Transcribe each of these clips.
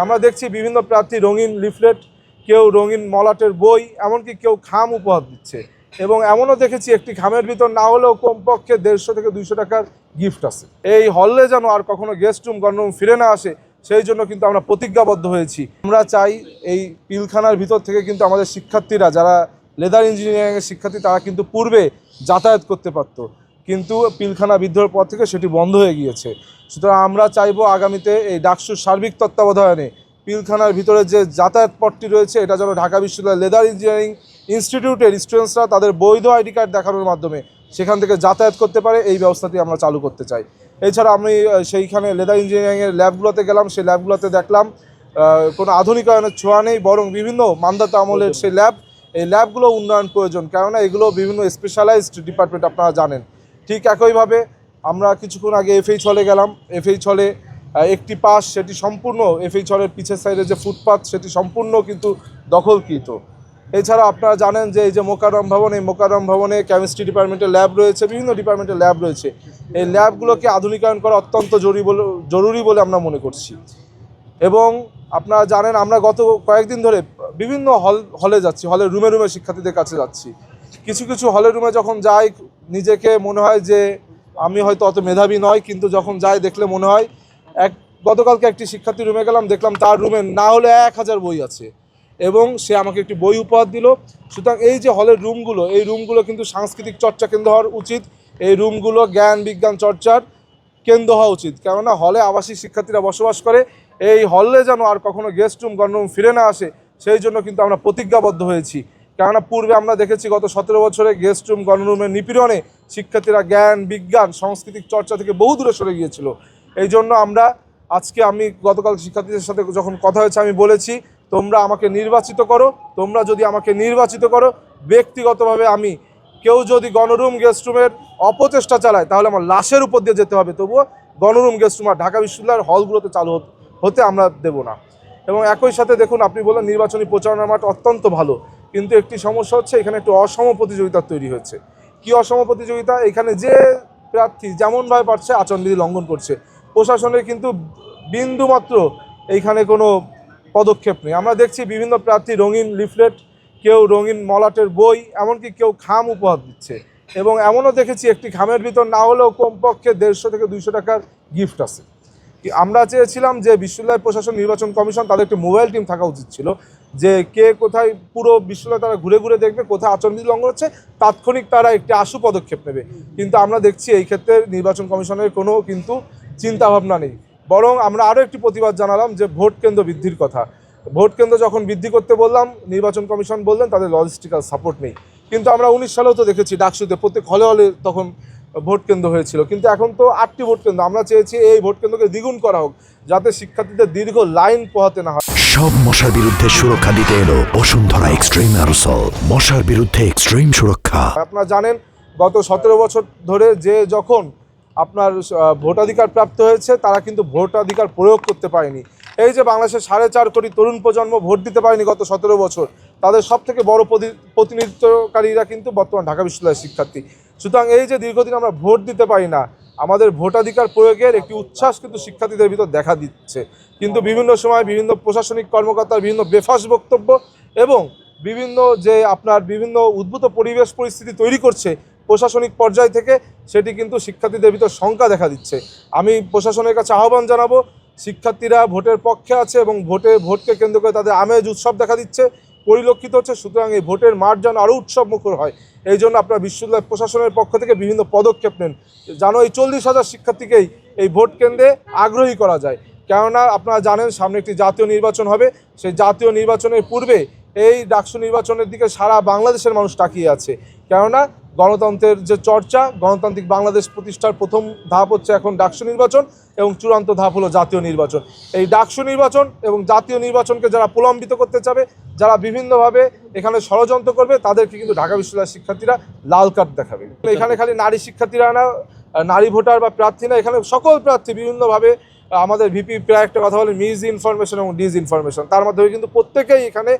আমরা দেখছি বিভিন্ন প্রার্থী রঙিন লিফলেট, কেউ রঙিন মলাটের বই, এমনকি কেউ খাম উপহার দিচ্ছে। এবং এমনও দেখেছি একটি খামের ভিতর না হলেও কমপক্ষে 150 থেকে 200 টাকার গিফট আছে। এই হলে যেন আর কখনো গেস্ট রুম গণরুম ফিরে না আসে, সেই জন্য কিন্তু আমরা প্রতিজ্ঞাবদ্ধ হয়েছি। আমরা চাই এই পিলখানার ভিতর থেকে কিন্তু আমাদের শিক্ষার্থীরা, যারা লেদার ইঞ্জিনিয়ারিংয়ের শিক্ষার্থী, তারা কিন্তু পূর্বে যাতায়াত করতে পারতো, কিন্তু পিলখানা বিদ্রোহের পর থেকে সেটি বন্ধ হয়ে গিয়েছে। সুতরাং আমরা চাইবো আগামীতে এই ডাকসুর সার্বিক তত্ত্বাবধানে পিলখানার ভিতরে যে যাতায়াত পথটি রয়েছে, এটা যেন ঢাকা বিশ্ববিদ্যালয় লেদার ইঞ্জিনিয়ারিং ইনস্টিটিউটের স্টুডেন্টসরা তাদের বৈধ আইডি কার্ড দেখানোর মাধ্যমে সেখান থেকে যাতায়াত করতে পারে, এই ব্যবস্থাটি আমরা চালু করতে চাই। এছাড়া আমি সেইখানে লেদার ইঞ্জিনিয়ারিংয়ের ল্যাবগুলোতে গেলাম, সেই ল্যাবগুলোতে দেখলাম কোনো আধুনিকায়নের ছোঁয়া নেই, বরং বিভিন্ন মান্দাতা আমলের সেই ল্যাব। এই ল্যাবগুলো উন্নয়ন প্রয়োজন, কেননা এগুলো বিভিন্ন স্পেশালাইজড ডিপার্টমেন্ট, আপনারা জানেন। ঠিক একইভাবে আমরা কিছুক্ষণ আগে এফএইচ হলে গেলাম। এফএইচ হলে একটি পাশ, সেটি সম্পূর্ণ এফএইচ হলের পিছের সাইডে যে ফুটপাথ, সেটি সম্পূর্ণ কিন্তু দখলকৃত। এছাড়া আপনারা জানেন যে এই যে মোকাররম ভবন, এই মোকাররম ভবনে কেমিস্ট্রি ডিপার্টমেন্টের ল্যাব রয়েছে, বিভিন্ন ডিপার্টমেন্টের ল্যাব রয়েছে। এই ল্যাবগুলোকে আধুনিকায়ন করা অত্যন্ত জরুরি বলে আমরা মনে করছি। এবং আপনারা জানেন আমরা গত কয়েকদিন ধরে বিভিন্ন হলে যাচ্ছি, হলের রুমে রুমে শিক্ষার্থীদের কাছে যাচ্ছি। কিছু কিছু হলের রুমে যখন যাই, নিজেকে মনে হয় যে আমি হয়তো অত মেধাবী নয়, কিন্তু যখন যাই দেখলে মনে হয় গতকালকে একটি শিক্ষার্থী রুমে গেলাম, দেখলাম তার রুমে না হলে 1000 বই আছে এবং সে আমাকে একটি বই উপহার দিল। সুতরাং এই যে হলের রুমগুলো, এই রুমগুলো কিন্তু সাংস্কৃতিক চর্চা কেন্দ্র হওয়ার উচিত। এই রুমগুলো জ্ঞান বিজ্ঞান চর্চার কেন্দ্র হওয়া উচিত, কেননা হলে আবাসিক শিক্ষার্থীরা বসবাস করে। এই হলে যেন আর কখনো গেস্ট রুম গণরুম ফিরে না আসে, সেই জন্য কিন্তু আমরা প্রতিজ্ঞাবদ্ধ হয়েছি। কেননা পূর্বে আমরা দেখেছি গত 17 বছরে গেস্ট রুম গণরুমের নিপীড়নে শিক্ষার্থীরা জ্ঞান বিজ্ঞান সাংস্কৃতিক চর্চা থেকে বহু দূরে সরে গিয়েছিল। এই জন্য আমি গতকাল শিক্ষার্থীদের সাথে যখন কথা হয়েছে, আমি বলেছি তোমরা আমাকে নির্বাচিত করো। তোমরা যদি আমাকে নির্বাচিত করো, ব্যক্তিগতভাবে কেউ যদি গণরুম গেস্ট রুমের অপচেষ্টা চালায়, তাহলে আমার লাশের উপর দিয়ে যেতে হবে, তবুও গণরুম গেস্ট রুম আর ঢাকা বিশ্ববিদ্যালয়ের হলগুলোতে চালু হতে আমরা দেব না। এবং একই সাথে দেখুন, আপনি বললেন নির্বাচনী প্রচারণার মাঠ অত্যন্ত ভালো, কিন্তু একটি সমস্যা হচ্ছে এখানে একটু অসম প্রতিযোগিতা তৈরি হয়েছে। কি অসম প্রতিযোগিতা? এখানে যে প্রার্থী যেমনভাবে পারছে আচরণবিধি লঙ্ঘন করছে। প্রশাসনের কিন্তু বিন্দুমাত্র এইখানে কোনো পদক্ষেপ নেই। আমরা দেখছি বিভিন্ন প্রার্থী রঙিন লিফলেট, কেউ রঙিন মলাটের বই, এমনকি কেউ খাম উপহার দিচ্ছে। এবং এমনও দেখেছি একটি খামের ভিতর না হলেও কমপক্ষে 150 থেকে 200 টাকার গিফট আছে। আমরা চেয়েছিলাম যে বিশ্ববিদ্যালয় প্রশাসন নির্বাচন কমিশন তাদের একটি মোবাইল টিম থাকা উচিত ছিল, যে কে কোথায় পুরো বিশ্ববিদ্যালয় তারা ঘুরে ঘুরে দেখবে, কোথায় আচরণবিধি লঙ্ঘন হচ্ছে, তাৎক্ষণিক তারা একটি আশু পদক্ষেপ নেবে। কিন্তু আমরা দেখছি এই ক্ষেত্রে নির্বাচন কমিশনের কোনো কিন্তু চিন্তাভাবনা নেই। বরং আমরা আরও একটি প্রতিবাদ জানালাম যে ভোট কেন্দ্র বৃদ্ধির কথা। ভোট কেন্দ্র যখন বৃদ্ধি করতে বললাম, নির্বাচন কমিশন বললেন তাদের লজিস্টিক্যাল সাপোর্ট নেই। কিন্তু আমরা 19 সালেও তো দেখেছি ডাকসুতে প্রত্যেক হলে হলে তখন ভোট কেন্দ্র হয়েছিল, কিন্তু এখন তো 8টি ভোট কেন্দ্র। আমরা চেয়েছি এই ভোট কেন্দ্রকে দ্বিগুণ করা হোক, যাতে শিক্ষার্থীদের দীর্ঘ লাইন পোহাতে না হয়। সব মশার বিরুদ্ধে সুরক্ষা দিতে এলো বসুন্ধরা এক্সট্রিম অ্যারোসল, মশার বিরুদ্ধে এক্সট্রিম সুরক্ষা। আপনারা জানেন গত 17 বছর ধরে যখন আপনার ভোটাধিকার প্রাপ্ত হয়েছে, তারা কিন্তু ভোটাধিকার প্রয়োগ করতে পারেনি। এই যে বাংলাদেশের 4.5 কোটি তরুণ প্রজন্ম ভোট দিতে পারেনি গত 17 বছর, তাদের সব থেকে বড় প্রতিনিধিত্বকারীরা কিন্তু বর্তমান ঢাকা বিশ্ববিদ্যালয়ের শিক্ষার্থী। সুতরাং এই যে দীর্ঘদিন আমরা ভোট দিতে পারি না, আমাদের ভোটাধিকার প্রয়োগের একটি উচ্ছ্বাস কিন্তু শিক্ষার্থীদের ভিতর দেখা দিচ্ছে। কিন্তু বিভিন্ন সময় বিভিন্ন প্রশাসনিক কর্মকর্তার বিভিন্ন বেফাস বক্তব্য এবং বিভিন্ন উদ্ভূত পরিবেশ পরিস্থিতি তৈরি করছে প্রশাসনিক পর্যায় থেকে, সেটি কিন্তু শিক্ষার্থীদের ভিতর শঙ্কা দেখা দিচ্ছে। আমি প্রশাসনের কাছে আহ্বান জানাবো, শিক্ষার্থীরা ভোটের পক্ষে আছে এবং ভোটকে কেন্দ্র করে তাদের আমেজ উৎসব দেখা দিচ্ছে, পরিলক্ষিত হচ্ছে। সুতরাং এই ভোটের মাঠ যেন আরও উৎসব মুখর হয়, এই জন্য আপনারা বিশ্ববিদ্যালয় প্রশাসনের পক্ষ থেকে বিভিন্ন পদক্ষেপ নেন, যেন এই 40,000 শিক্ষার্থীকেই এই ভোট কেন্দ্রে আগ্রহী করা যায়। কেননা আপনারা জানেন সামনে একটি জাতীয় নির্বাচন হবে, সেই জাতীয় নির্বাচনের পূর্বে এই ডাকসু নির্বাচনের দিকে সারা বাংলাদেশের মানুষ তাকিয়ে আছে। কেননা গণতন্ত্রের যে চর্চা, গণতান্ত্রিক বাংলাদেশ প্রতিষ্ঠার প্রথম ধাপ হচ্ছে এখন ডাকসু নির্বাচন, এবং চূড়ান্ত ধাপ হলো জাতীয় নির্বাচন। এই ডাকসু নির্বাচন এবং জাতীয় নির্বাচনকে যারা প্রলম্বিত করতে চাবে, যারা বিভিন্নভাবে এখানে ষড়যন্ত্র করবে, তাদেরকে কিন্তু ঢাকা বিশ্ববিদ্যালয়ের শিক্ষার্থীরা লাল কার্ড দেখাবে। এখানে খালি নারী শিক্ষার্থীরা না, নারী ভোটার বা প্রার্থী না, এখানে সকল প্রার্থী বিভিন্নভাবে আমাদের ভিপি প্রায় একটা কথা বলে মিস ইনফরমেশন এবং ডিস ইনফরমেশন, তার মাধ্যমে কিন্তু প্রত্যেকেই এখানে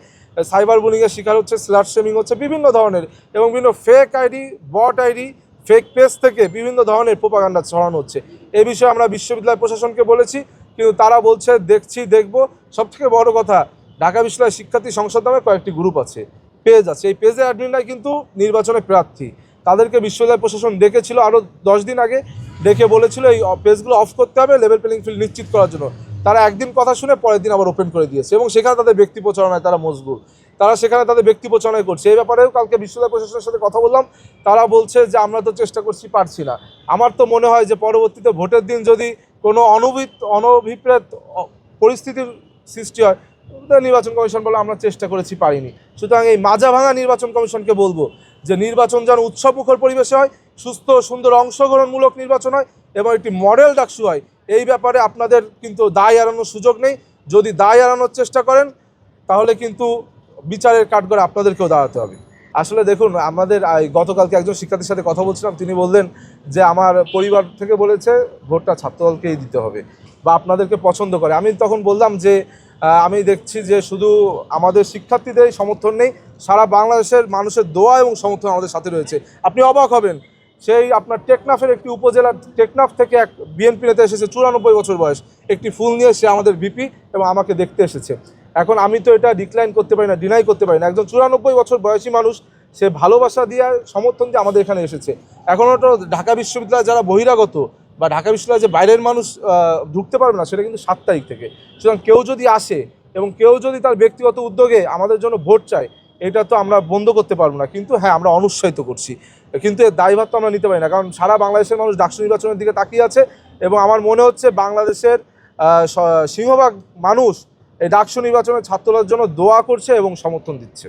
সাইবার বুলিংয়ের শিকার হচ্ছে, স্ল্যাট শেমিং হচ্ছে বিভিন্ন ধরনের, এবং বিভিন্ন fake ID, bot ID, fake page থেকে বিভিন্ন ধরনের প্রোপাগান্ডা ছড়ানো হচ্ছে। এই বিষয়ে আমরা বিশ্ববিদ্যালয় প্রশাসনকে বলেছি কিন্তু তারা বলছে দেখছি দেখব। সবথেকে বড় কথা, ঢাকা বিশ্ববিদ্যালয় শিক্ষার্থী সংসদ নামে কয়েকটি গ্রুপ আছে, পেজ আছে, এই পেজের অ্যাডমিনরাই কিন্তু নির্বাচনে প্রার্থী। তাদেরকে বিশ্ববিদ্যালয় প্রশাসন ডেকেছিল আরও 10 দিন আগে, ডেকে বলেছিল এই পেজগুলো অফ করতে হবে লেভেল প্লেইং ফিল্ড নিশ্চিত করার জন্য। তারা একদিন কথা শুনে পরের দিন আবার ওপেন করে দিয়েছে এবং সেখানে তাদের ব্যক্তি প্রচারণায় তারা মশগুল, তারা সেখানে তাদের ব্যক্তি প্রচারণায় করছে। এই ব্যাপারেও কালকে বিশ্ববিদ্যালয় প্রশাসনের সাথে কথা বললাম, তারা বলছে যে আমরা তো চেষ্টা করছি, পারছি না। আমার তো মনে হয় যে পরবর্তীতে ভোটের দিন যদি কোনো অনভিপ্রেত পরিস্থিতির সৃষ্টি হয়, নির্বাচন কমিশন বলে আমরা চেষ্টা করেছি, পারিনি। সুতরাং এই মাজা ভাঙা নির্বাচন কমিশনকে বলবো যে নির্বাচন যেন উৎসবমুখর পরিবেশে হয়, সুস্থ সুন্দর অংশগ্রহণমূলক নির্বাচন হয় এবং একটি মডেল ডাকসু হয়। এই ব্যাপারে আপনাদের কিন্তু দায় এড়ানোর সুযোগ নেই। যদি দায় এড়ানোর চেষ্টা করেন তাহলে কিন্তু বিচারের কাঠগড়ে আপনাদেরকেও দাঁড়াতে হবে। আসলে দেখুন, আমাদের গতকালকে একজন শিক্ষার্থীর সাথে কথা বলছিলাম, তিনি বললেন যে আমার পরিবার থেকে বলেছে ভোটটা ছাত্রদলকেই দিতে হবে বা আপনাদেরকে পছন্দ করে। আমি তখন বললাম যে আমি দেখছি যে শুধু আমাদের শিক্ষার্থীদের সমর্থন নেই, সারা বাংলাদেশের মানুষের দোয়া এবং সমর্থন আমাদের সাথে রয়েছে। আপনি অবাক হবেন, সেই আপনার টেকনাফের একটি উপজেলা, টেকনাফ থেকে এক বিএনপি নেতা এসেছে, 94 বছর বয়স, একটি ফুল নিয়ে সে আমাদের ভিপি এবং আমাকে দেখতে এসেছে। এখন আমি তো এটা ডিক্লাইন করতে পারি না, ডিনাই করতে পারি না। একজন 94 বছর বয়সী মানুষ, সে ভালোবাসা দিয়ে সমর্থন দিয়ে আমাদের এখানে এসেছে। এখনও তো ঢাকা বিশ্ববিদ্যালয়ে যারা বহিরাগত বা ঢাকা বিশ্ববিদ্যালয়ে যে বাইরের মানুষ ঢুকতে পারবে না, সেটা কিন্তু 7 তারিখ থেকে। সুতরাং কেউ যদি আসে এবং কেউ যদি তার ব্যক্তিগত উদ্যোগে আমাদের জন্য ভোট চায়, এটা তো আমরা বন্ধ করতে পারবো না। কিন্তু হ্যাঁ, আমরা অনুৎসাহিত করছি, কিন্তু এর দায়ভার তো আমরা নিতে পারি না, কারণ সারা বাংলাদেশের মানুষ ডাকসু নির্বাচনের দিকে তাকিয়ে আছে এবং আমার মনে হচ্ছে বাংলাদেশের সিংহভাগ মানুষ এই ডাকসু নির্বাচনের ছাত্রদের জন্য দোয়া করছে এবং সমর্থন দিচ্ছে।